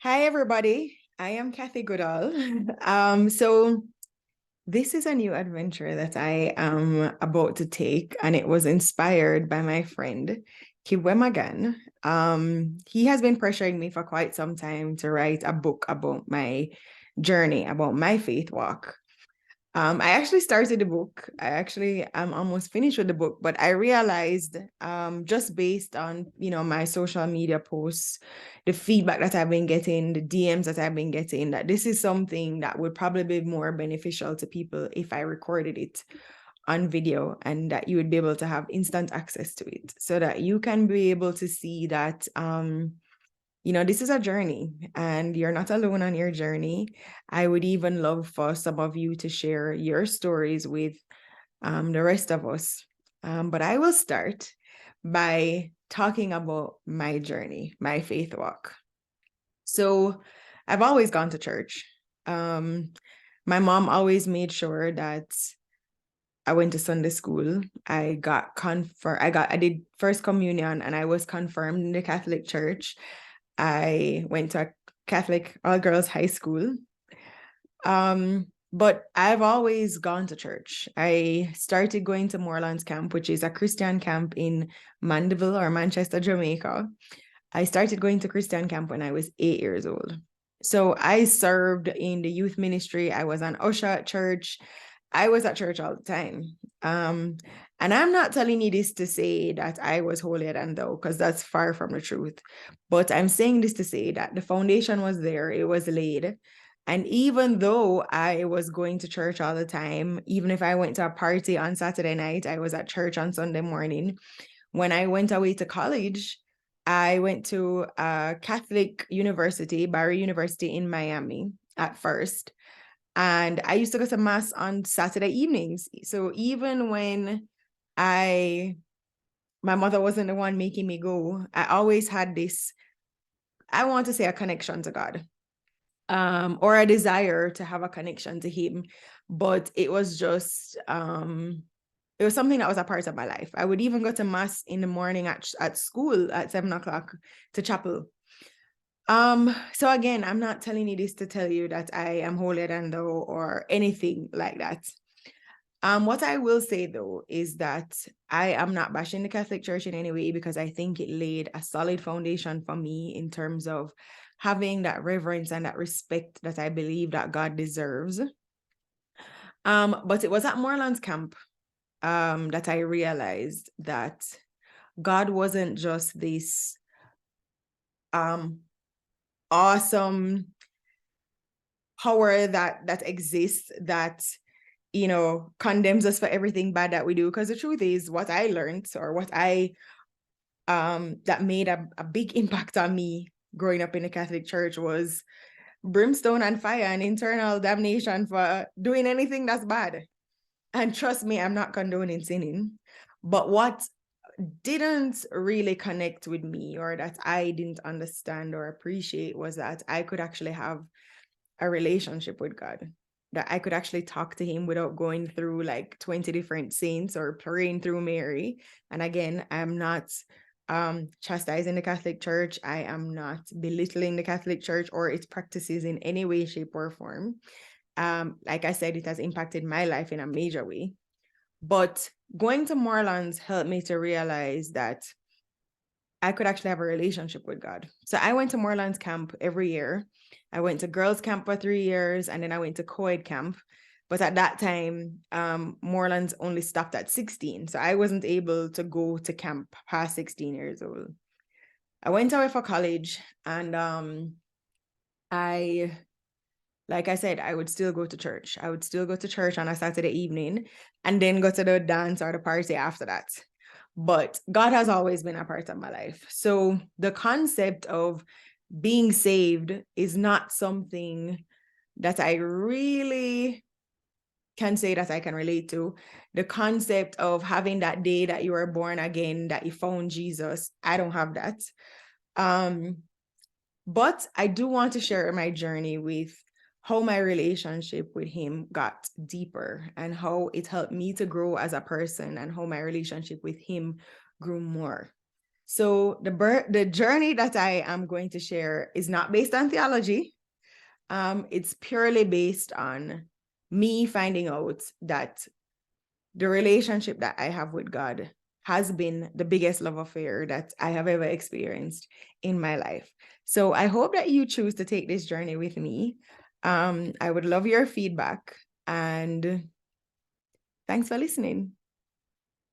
Hi, everybody. I am Cathy Goodall. So this is a new adventure that I am about to take, and it was inspired by my friend Kiwemagan. He has been pressuring me for quite some time to write a book about my journey, about my faith walk. I actually started the book. I actually am almost finished with the book, but I realized just based on, my social media posts, the feedback that I've been getting, the DMs that I've been getting, that this is something that would probably be more beneficial to people if I recorded it on video and that you would be able to have instant access to it so that you can be able to see that this is a journey and you're not alone on your journey. I would even love for some of you to share your stories with the rest of us. But I will start by talking about my journey, my faith walk. So I've always gone to church. My mom always made sure that I went to Sunday school. I did first communion and I was confirmed in the Catholic Church. I went to a Catholic all girls high school. But I've always gone to church. I started going to Moorlands Camp, which is a Christian camp in Mandeville or Manchester, Jamaica. I started going to Christian camp when I was 8 years old. So I served in the youth ministry. I was an usher at church. I was at church all the time. And I'm not telling you this to say that I was holier than thou, because that's far from the truth. But I'm saying this to say that the foundation was there, it was laid. And even though I was going to church all the time, even if I went to a party on Saturday night, I was at church on Sunday morning. When I went away to college, I went to a Catholic university, Barry University in Miami at first. And I used to go to mass on Saturday evenings. So even when my mother wasn't the one making me go, I always had this, I want to say, a connection to God, or a desire to have a connection to him. But it was just, it was something that was a part of my life. I would even go to mass in the morning at school at 7 o'clock to chapel. So again, I'm not telling you this to tell you that I am holier than thou or anything like that. What I will say though is that I am not bashing the Catholic Church in any way because I think it laid a solid foundation for me in terms of having that reverence and that respect that I believe that God deserves. But it was at Moorlands Camp that I realized that God wasn't just this awesome power that exists that condemns us for everything bad that we do. Because the truth is, what I learned or what I that made a big impact on me growing up in the Catholic Church was brimstone and fire and eternal damnation for doing anything that's bad. And trust me, I'm not condoning sinning. But what didn't really connect with me or that I didn't understand or appreciate was that I could actually have a relationship with God, that I could actually talk to him without going through like 20 different saints or praying through Mary. And again, I'm not chastising the Catholic Church. I am not belittling the Catholic Church or its practices in any way, shape, or form. Like I said, it has impacted my life in a major way. But going to Moorlands helped me to realize that I could actually have a relationship with God. So I went to Moorlands camp every year. I went to girls camp for 3 years and then I went to co-ed camp. But at that time, Moorlands only stopped at 16. So I wasn't able to go to camp past 16 years old. I went away for college and I, like I said, I would still go to church. I would still go to church on a Saturday evening and then go to the dance or the party after that. But God has always been a part of my life. So the concept of being saved is not something that I really can say that I can relate to. The concept of having that day that you were born again, that you found Jesus, I don't have that. But I do want to share my journey with how my relationship with him got deeper and how it helped me to grow as a person and how my relationship with him grew more. So the journey that I am going to share is not based on theology. It's purely based on me finding out that the relationship that I have with God has been the biggest love affair that I have ever experienced in my life. So I hope that you choose to take this journey with me. I would love your feedback, and thanks for listening.